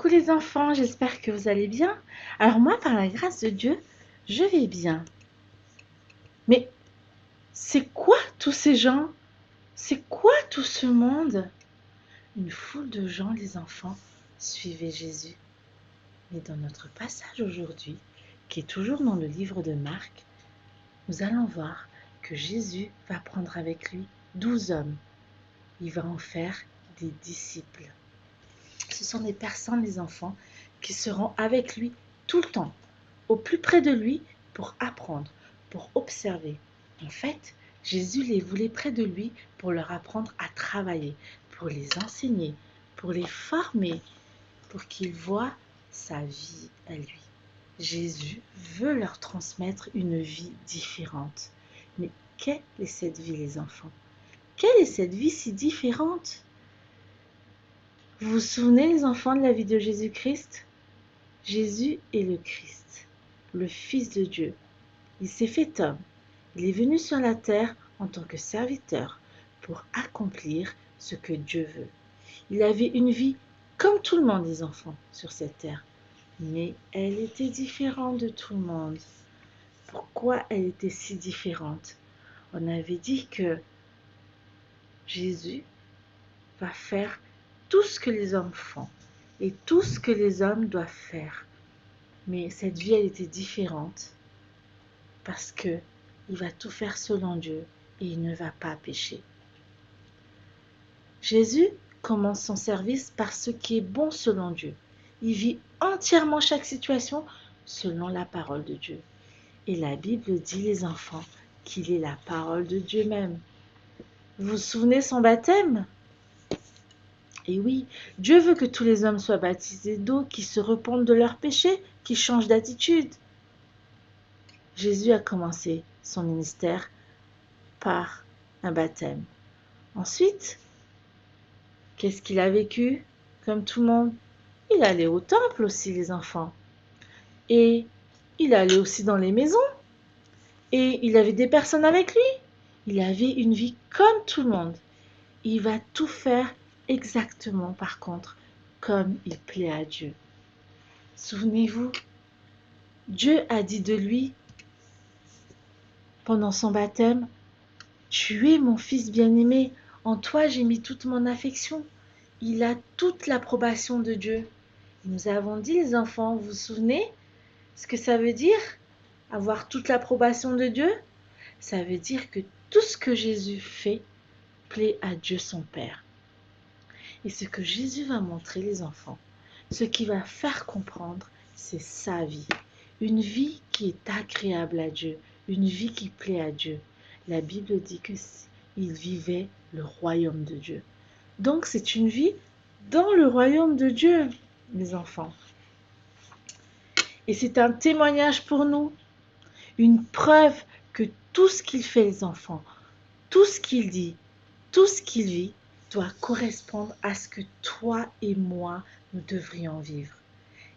les enfants, j'espère que vous allez bien. Alors moi, par la grâce de Dieu, je vais bien. Mais c'est quoi tous ces gens? C'est quoi tout ce monde? Une foule de gens, les enfants, suivaient Jésus. Mais dans notre passage aujourd'hui, qui est toujours dans le livre de Marc, nous allons voir que Jésus va prendre avec lui 12 hommes. Il va en faire des disciples. Ce sont des personnes, les enfants, qui seront avec lui tout le temps, au plus près de lui pour apprendre, pour observer. En fait, Jésus les voulait près de lui pour leur apprendre à travailler, pour les enseigner, pour les former, pour qu'ils voient sa vie à lui. Jésus veut leur transmettre une vie différente. Mais quelle est cette vie, les enfants? Quelle est cette vie si différente? Vous vous souvenez, les enfants, de la vie de Jésus-Christ? Jésus est le Christ, le Fils de Dieu. Il s'est fait homme. Il est venu sur la terre en tant que serviteur pour accomplir ce que Dieu veut. Il avait une vie comme tout le monde, les enfants, sur cette terre. Mais elle était différente de tout le monde. Pourquoi elle était si différente? On avait dit que Jésus va faire tout ce que les hommes font et tout ce que les hommes doivent faire. Mais cette vie, elle était différente parce que il va tout faire selon Dieu et il ne va pas pécher. Jésus commence son service par ce qui est bon selon Dieu. Il vit entièrement chaque situation selon la parole de Dieu. Et la Bible dit, les enfants, qu'il est la parole de Dieu même. Vous vous souvenez son baptême? Et oui, Dieu veut que tous les hommes soient baptisés d'eau, qui se repentent de leurs péchés, qui changent d'attitude. Jésus a commencé son ministère par un baptême. Ensuite, qu'est-ce qu'il a vécu comme tout le monde? Il allait au temple aussi, les enfants. Et il allait aussi dans les maisons. Et il avait des personnes avec lui. Il avait une vie comme tout le monde. Il va tout faire exactement, par contre, comme il plaît à Dieu. Souvenez-vous, Dieu a dit de lui, pendant son baptême, « Tu es mon fils bien-aimé, en toi j'ai mis toute mon affection. » Il a toute l'approbation de Dieu. Nous avons dit, les enfants, vous vous souvenez ce que ça veut dire? Avoir toute l'approbation de Dieu? Ça veut dire que tout ce que Jésus fait plaît à Dieu son Père. Et ce que Jésus va montrer, les enfants, ce qui va faire comprendre, c'est sa vie. Une vie qui est agréable à Dieu, une vie qui plaît à Dieu. La Bible dit qu'il vivait le royaume de Dieu. Donc c'est une vie dans le royaume de Dieu, mes enfants. Et c'est un témoignage pour nous, une preuve que tout ce qu'il fait, les enfants, tout ce qu'il dit, tout ce qu'il vit, doit correspondre à ce que toi et moi, nous devrions vivre.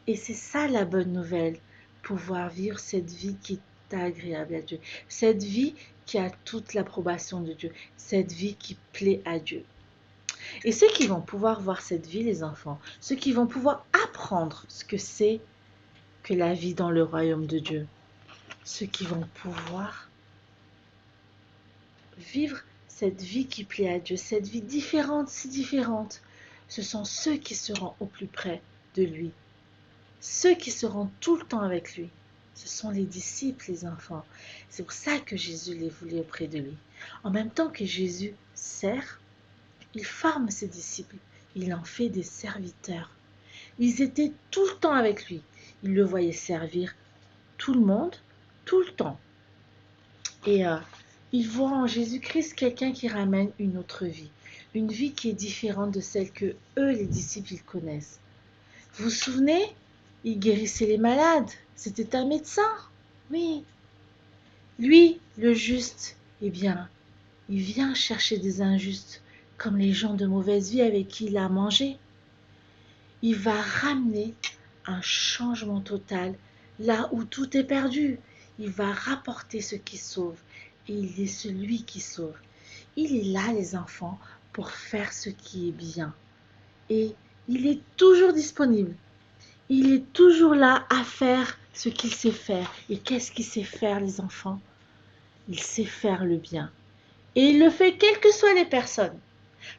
Et c'est ça la bonne nouvelle, pouvoir vivre cette vie qui est agréable à Dieu, cette vie qui a toute l'approbation de Dieu, cette vie qui plaît à Dieu. Et ceux qui vont pouvoir voir cette vie, les enfants, ceux qui vont pouvoir apprendre ce que c'est que la vie dans le royaume de Dieu, ceux qui vont pouvoir vivre cette vie qui plaît à Dieu, cette vie différente, si différente, ce sont ceux qui seront au plus près de lui, ceux qui seront tout le temps avec lui. Ce sont les disciples, les enfants. C'est pour ça que Jésus les voulait auprès de lui. En même temps que Jésus sert, il forme ses disciples, il en fait des serviteurs. Ils étaient tout le temps avec lui. Ils le voyaient servir tout le monde, tout le temps. Et ils voient en Jésus-Christ quelqu'un qui ramène une autre vie. Une vie qui est différente de celle que eux, les disciples, ils connaissent. Vous vous souvenez? Il guérissait les malades. C'était un médecin. Oui. Lui, le juste, eh bien, il vient chercher des injustes, comme les gens de mauvaise vie avec qui il a mangé. Il va ramener un changement total là où tout est perdu. Il va rapporter ce qui sauve. Et il est celui qui sauve. Il est là, les enfants, pour faire ce qui est bien. Et il est toujours disponible. Il est toujours là à faire ce qu'il sait faire. Et qu'est-ce qu'il sait faire, les enfants? Il sait faire le bien. Et il le fait quelles que soient les personnes.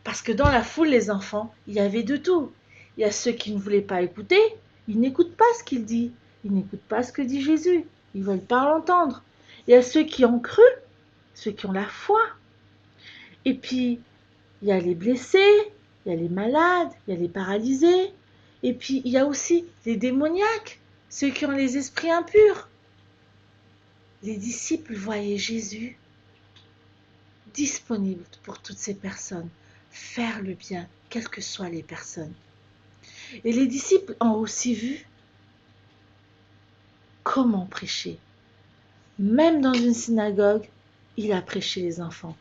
Parce que dans la foule, les enfants, il y avait de tout. Il y a ceux qui ne voulaient pas écouter, ils n'écoutent pas ce qu'il dit. Ils n'écoutent pas ce que dit Jésus. Ils ne veulent pas l'entendre. Il y a ceux qui ont cru, ceux qui ont la foi. Et puis, il y a les blessés, il y a les malades, il y a les paralysés. Et puis, il y a aussi les démoniaques, ceux qui ont les esprits impurs. Les disciples voyaient Jésus disponible pour toutes ces personnes, faire le bien, quelles que soient les personnes. Et les disciples ont aussi vu comment prêcher. Même dans une synagogue, il a prêché les enfants.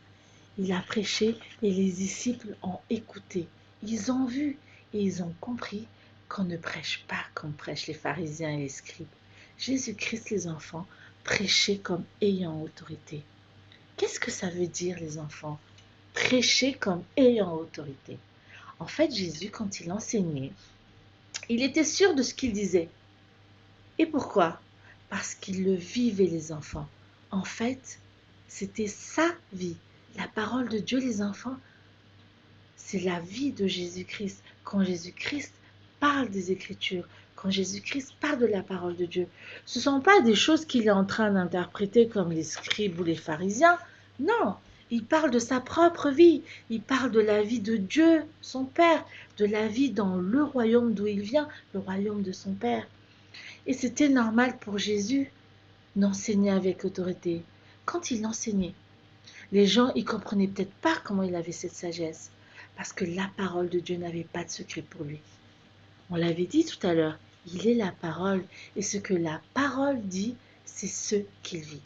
Il a prêché et les disciples ont écouté. Ils ont vu et ils ont compris qu'on ne prêche pas comme prêchent les pharisiens et les scribes. Jésus-Christ, les enfants, prêchait comme ayant autorité. Qu'est-ce que ça veut dire, les enfants? Prêcher comme ayant autorité. En fait, Jésus, quand il enseignait, il était sûr de ce qu'il disait. Et pourquoi? Parce qu'il le vivait, les enfants. En fait, c'était sa vie. La parole de Dieu, les enfants, c'est la vie de Jésus-Christ. Quand Jésus-Christ parle des Écritures, quand Jésus-Christ parle de la parole de Dieu, ce ne sont pas des choses qu'il est en train d'interpréter comme les scribes ou les pharisiens. Non, il parle de sa propre vie. Il parle de la vie de Dieu, son Père, de la vie dans le royaume d'où il vient, le royaume de son Père. Et c'était normal pour Jésus d'enseigner avec autorité. Quand il enseignait, les gens, ils comprenaient peut-être pas comment il avait cette sagesse. Parce que la parole de Dieu n'avait pas de secret pour lui. On l'avait dit tout à l'heure, il est la parole. Et ce que la parole dit, c'est ce qu'il vit.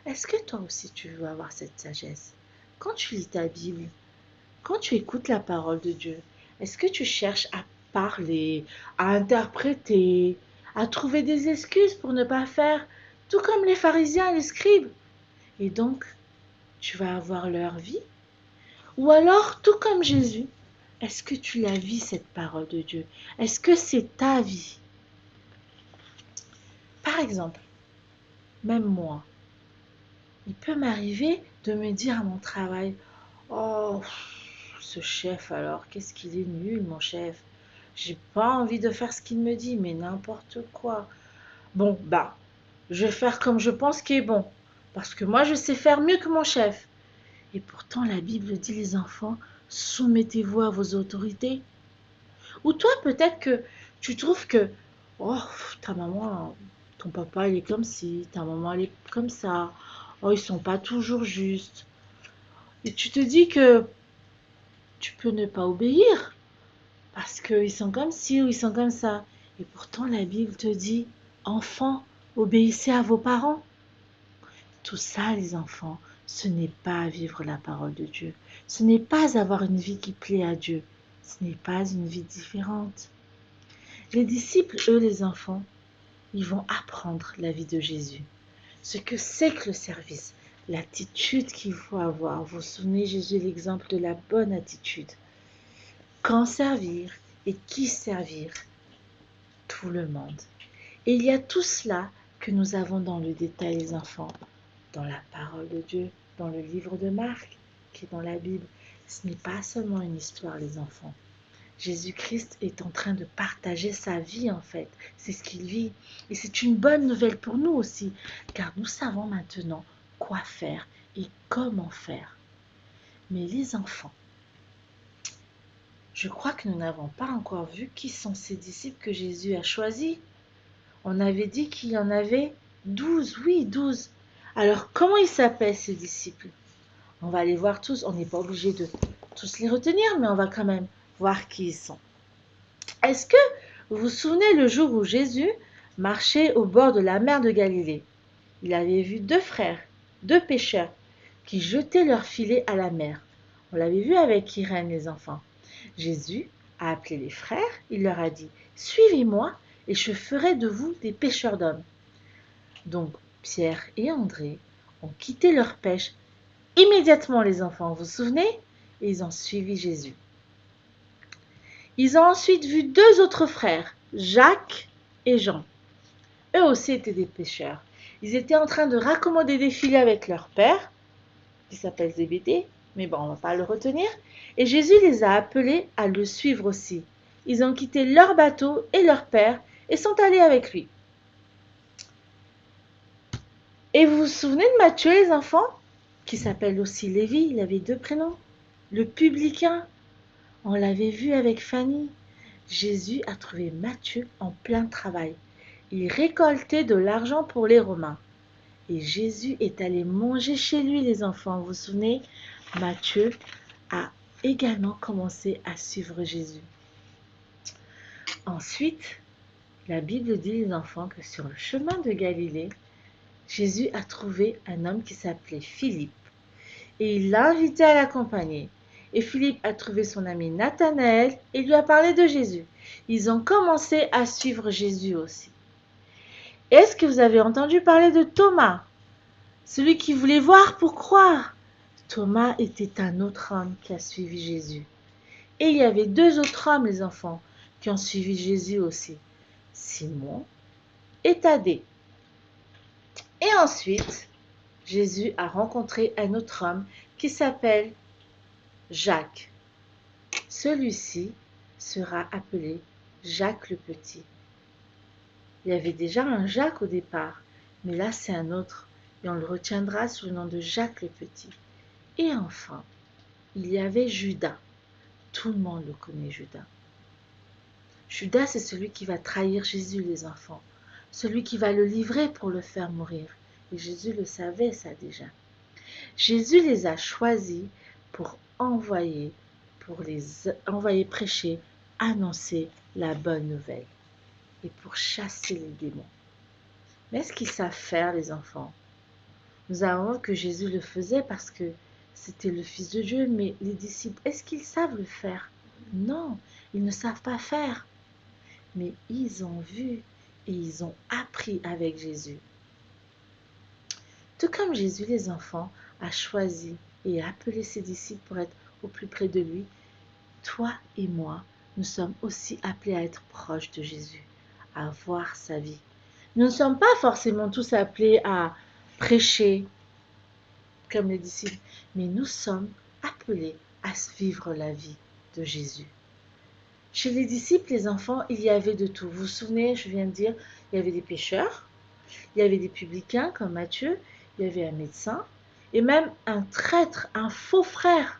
Est-ce que toi aussi tu veux avoir cette sagesse? Quand tu lis ta Bible, quand tu écoutes la parole de Dieu, est-ce que tu cherches à parler, à interpréter, à trouver des excuses pour ne pas faire, tout comme les pharisiens et les scribes? Et donc, tu vas avoir leur vie? Ou alors, tout comme Jésus, est-ce que tu la vis, cette parole de Dieu? Est-ce que c'est ta vie? Par exemple, même moi, il peut m'arriver de me dire à mon travail, oh, ce chef alors, qu'est-ce qu'il est nul, mon chef. J'ai pas envie de faire ce qu'il me dit, mais n'importe quoi. Bon, bah, je vais faire comme je pense qu'il est bon. Parce que moi, je sais faire mieux que mon chef. Et pourtant, la Bible dit, les enfants, soumettez-vous à vos autorités. Ou toi, peut-être que tu trouves que, oh, ta maman, ton papa, il est comme ci, ta maman, elle est comme ça. Oh, ils sont pas toujours justes. Et tu te dis que tu peux ne pas obéir parce qu'ils sont comme ci ou ils sont comme ça. Et pourtant, la Bible te dit, enfants, obéissez à vos parents. Tout ça, les enfants, ce n'est pas vivre la parole de Dieu. Ce n'est pas avoir une vie qui plaît à Dieu. Ce n'est pas une vie différente. Les disciples, eux, les enfants, ils vont apprendre la vie de Jésus. Ce que c'est que le service, l'attitude qu'il faut avoir. Vous vous souvenez, Jésus est l'exemple de la bonne attitude. Quand servir et qui servir? Tout le monde. Et il y a tout cela que nous avons dans le détail, les enfants, dans la parole de Dieu, dans le livre de Marc, qui est dans la Bible. Ce n'est pas seulement une histoire, les enfants. Jésus-Christ est en train de partager sa vie, en fait. C'est ce qu'il vit. Et c'est une bonne nouvelle pour nous aussi, car nous savons maintenant quoi faire et comment faire. Mais les enfants, je crois que nous n'avons pas encore vu qui sont ces disciples que Jésus a choisis. On avait dit qu'il y en avait 12, oui, 12. Alors, comment ils s'appellent ces disciples? On va les voir tous, on n'est pas obligé de tous les retenir, mais on va quand même voir qui ils sont. Est-ce que vous vous souvenez le jour où Jésus marchait au bord de la mer de Galilée? Il avait vu deux frères, deux pêcheurs, qui jetaient leurs filets à la mer. On l'avait vu avec Irène, les enfants. Jésus a appelé les frères, il leur a dit, suivez-moi et je ferai de vous des pêcheurs d'hommes. Donc Pierre et André ont quitté leur pêche immédiatement, les enfants, vous vous souvenez? Et ils ont suivi Jésus. Ils ont ensuite vu deux autres frères, Jacques et Jean. Eux aussi étaient des pêcheurs. Ils étaient en train de raccommoder des filets avec leur père, qui s'appelle Zébédée, mais bon, on ne va pas le retenir. Et Jésus les a appelés à le suivre aussi. Ils ont quitté leur bateau et leur père et sont allés avec lui. Et vous vous souvenez de Matthieu, les enfants, qui s'appelle aussi Lévi, il avait 2 prénoms. Le publicain, on l'avait vu avec Fanny. Jésus a trouvé Matthieu en plein travail. Il récoltait de l'argent pour les Romains. Et Jésus est allé manger chez lui, les enfants. Vous vous souvenez, Matthieu a également commencé à suivre Jésus. Ensuite, la Bible dit, les enfants, que sur le chemin de Galilée, Jésus a trouvé un homme qui s'appelait Philippe. Et il l'a invité à l'accompagner. Et Philippe a trouvé son ami Nathanaël et lui a parlé de Jésus. Ils ont commencé à suivre Jésus aussi. Est-ce que vous avez entendu parler de Thomas, celui qui voulait voir pour croire? Thomas était un autre homme qui a suivi Jésus. Et il y avait 2 autres hommes, les enfants, qui ont suivi Jésus aussi. Simon et Thaddée. Et ensuite, Jésus a rencontré un autre homme qui s'appelle Jacques. Celui-ci sera appelé Jacques le Petit. Il y avait déjà un Jacques au départ, mais là c'est un autre, et on le retiendra sous le nom de Jacques le Petit. Et enfin, il y avait Judas. Tout le monde le connaît, Judas. Judas, c'est celui qui va trahir Jésus, les enfants. Celui qui va le livrer pour le faire mourir. Et Jésus le savait, ça déjà. Jésus les a choisis pour les envoyer prêcher, annoncer la bonne nouvelle et pour chasser les démons. Mais est-ce qu'ils savent faire, les enfants? Nous avons vu que Jésus le faisait parce que c'était le Fils de Dieu, mais les disciples, est-ce qu'ils savent le faire? Non, ils ne savent pas faire. Mais ils ont vu et ils ont appris avec Jésus. Tout comme Jésus, les enfants, a choisi et a appelé ses disciples pour être au plus près de lui, toi et moi, nous sommes aussi appelés à être proches de Jésus, à voir sa vie. Nous ne sommes pas forcément tous appelés à prêcher comme les disciples, mais nous sommes appelés à vivre la vie de Jésus. Chez les disciples, les enfants, il y avait de tout. Vous vous souvenez, je viens de dire, il y avait des pécheurs, il y avait des publicains comme Matthieu, il y avait un médecin, et même un traître, un faux frère.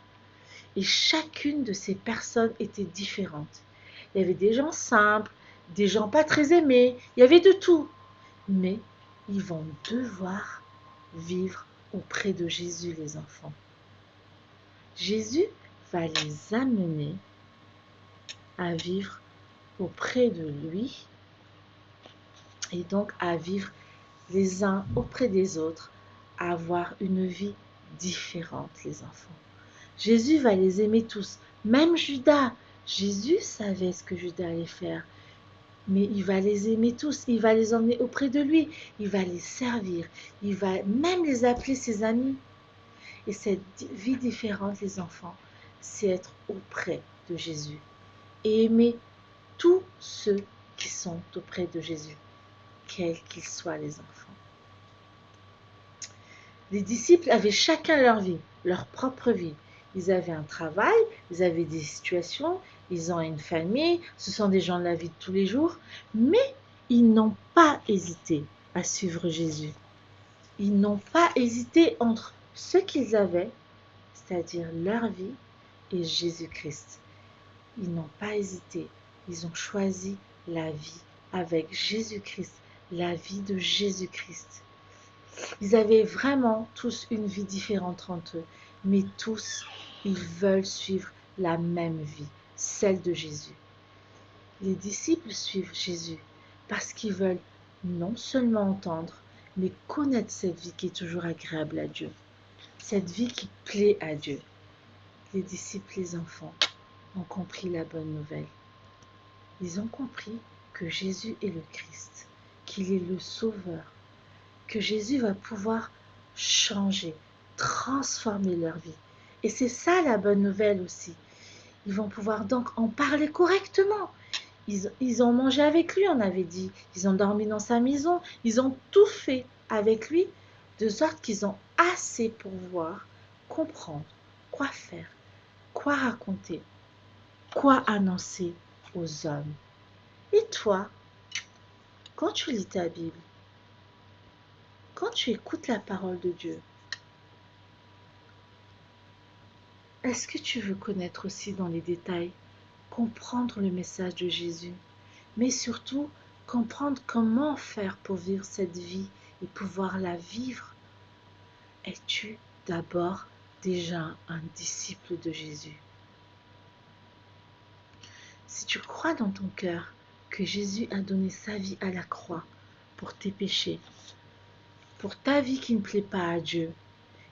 Et chacune de ces personnes était différente. Il y avait des gens simples, des gens pas très aimés, il y avait de tout. Mais ils vont devoir vivre auprès de Jésus, les enfants. Jésus va les amener à vivre auprès de lui et donc à vivre les uns auprès des autres, à avoir une vie différente, les enfants. Jésus va les aimer tous, même Judas. Jésus savait ce que Judas allait faire, mais il va les aimer tous, il va les emmener auprès de lui, il va les servir, il va même les appeler ses amis. Et cette vie différente, les enfants, c'est être auprès de Jésus et aimer tous ceux qui sont auprès de Jésus, quels qu'ils soient, les enfants. Les disciples avaient chacun leur vie, leur propre vie. Ils avaient un travail, ils avaient des situations, ils ont une famille, ce sont des gens de la vie de tous les jours, mais ils n'ont pas hésité à suivre Jésus. Ils n'ont pas hésité entre ce qu'ils avaient, c'est-à-dire leur vie, et Jésus-Christ. Ils n'ont pas hésité, ils ont choisi la vie avec Jésus-Christ, la vie de Jésus-Christ. Ils avaient vraiment tous une vie différente entre eux, mais tous, ils veulent suivre la même vie, celle de Jésus. Les disciples suivent Jésus parce qu'ils veulent non seulement entendre, mais connaître cette vie qui est toujours agréable à Dieu, cette vie qui plaît à Dieu. Les disciples, les enfants, ont compris la bonne nouvelle. Ils ont compris que Jésus est le Christ, qu'il est le Sauveur, que Jésus va pouvoir changer, transformer leur vie. Et c'est ça la bonne nouvelle aussi. Ils vont pouvoir donc en parler correctement. Ils ont mangé avec lui, on avait dit. Ils ont dormi dans sa maison. Ils ont tout fait avec lui, de sorte qu'ils ont assez pour voir, comprendre, quoi faire, quoi raconter, quoi annoncer aux hommes. Et toi, quand tu lis ta Bible, quand tu écoutes la parole de Dieu, est-ce que tu veux connaître aussi dans les détails, comprendre le message de Jésus, mais surtout comprendre comment faire pour vivre cette vie et pouvoir la vivre? Es-tu d'abord déjà un disciple de Jésus? Si tu crois dans ton cœur que Jésus a donné sa vie à la croix pour tes péchés, pour ta vie qui ne plaît pas à Dieu,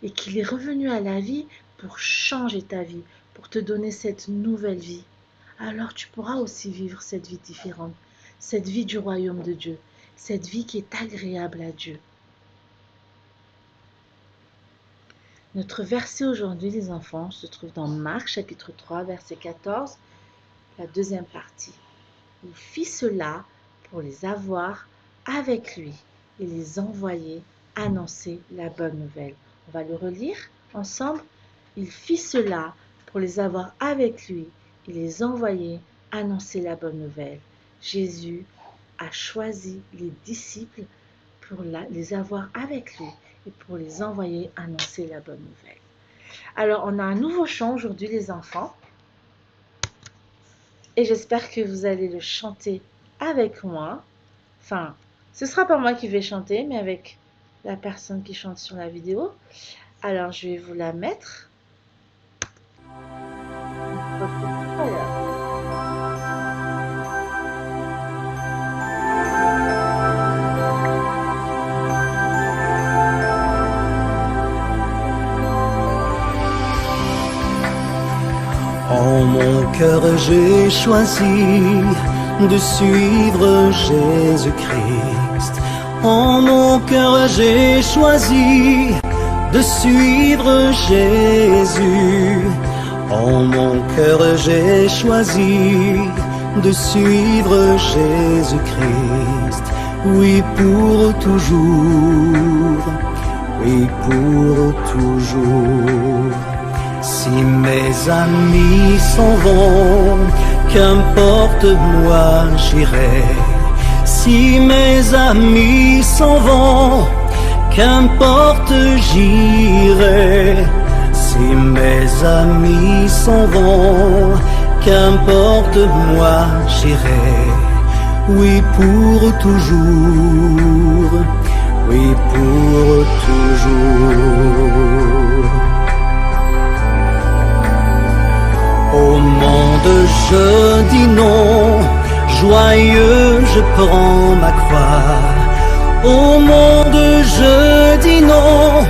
et qu'il est revenu à la vie pour changer ta vie, pour te donner cette nouvelle vie, alors tu pourras aussi vivre cette vie différente, cette vie du royaume de Dieu, cette vie qui est agréable à Dieu. Notre verset aujourd'hui, les enfants, se trouve dans Marc chapitre 3, verset 14, la deuxième partie. Il fit cela pour les avoir avec lui et les envoyer annoncer la bonne nouvelle. On va le relire ensemble. Il fit cela pour les avoir avec lui et les envoyer annoncer la bonne nouvelle. Jésus a choisi les disciples pour les avoir avec lui et pour les envoyer annoncer la bonne nouvelle. Alors, on a un nouveau chant aujourd'hui, les enfants. Et j'espère que vous allez le chanter avec moi. Enfin, ce sera pas moi qui vais chanter, mais avec la personne qui chante sur la vidéo. Alors, je vais vous la mettre. Voilà. En mon cœur j'ai choisi de suivre Jésus-Christ. En mon cœur j'ai choisi de suivre Jésus. En mon cœur j'ai choisi de suivre Jésus-Christ. Oui, pour toujours. Oui, pour toujours. Si mes amis s'en vont, qu'importe, moi j'irai. Si mes amis s'en vont, qu'importe, j'irai. Si mes amis s'en vont, qu'importe, moi j'irai. Oui, pour toujours. Oui, pour toujours. Au monde je dis non, joyeux je prends ma croix. Au monde je dis non,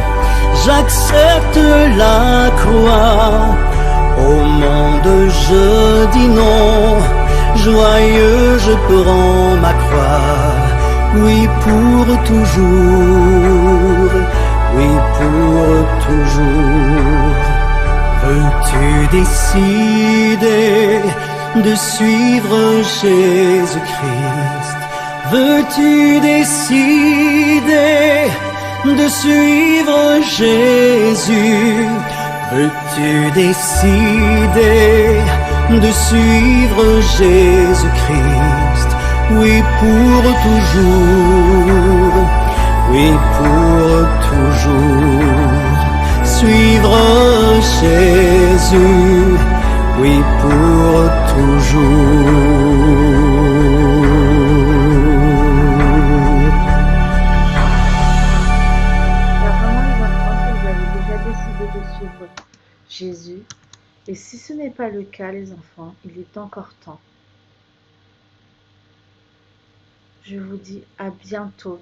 j'accepte la croix. Au monde je dis non, joyeux je prends ma croix. Oui, pour toujours, oui, pour toujours. Veux-tu décider de suivre Jésus-Christ? Veux-tu décider de suivre Jésus? Veux-tu décider de suivre Jésus-Christ? Oui, pour toujours, oui, pour toujours. Suivre Jésus, oui, pour toujours. Alors vraiment, les enfants, que vous avez déjà décidé de suivre Jésus. Et si ce n'est pas le cas, les enfants, il est encore temps. Je vous dis à bientôt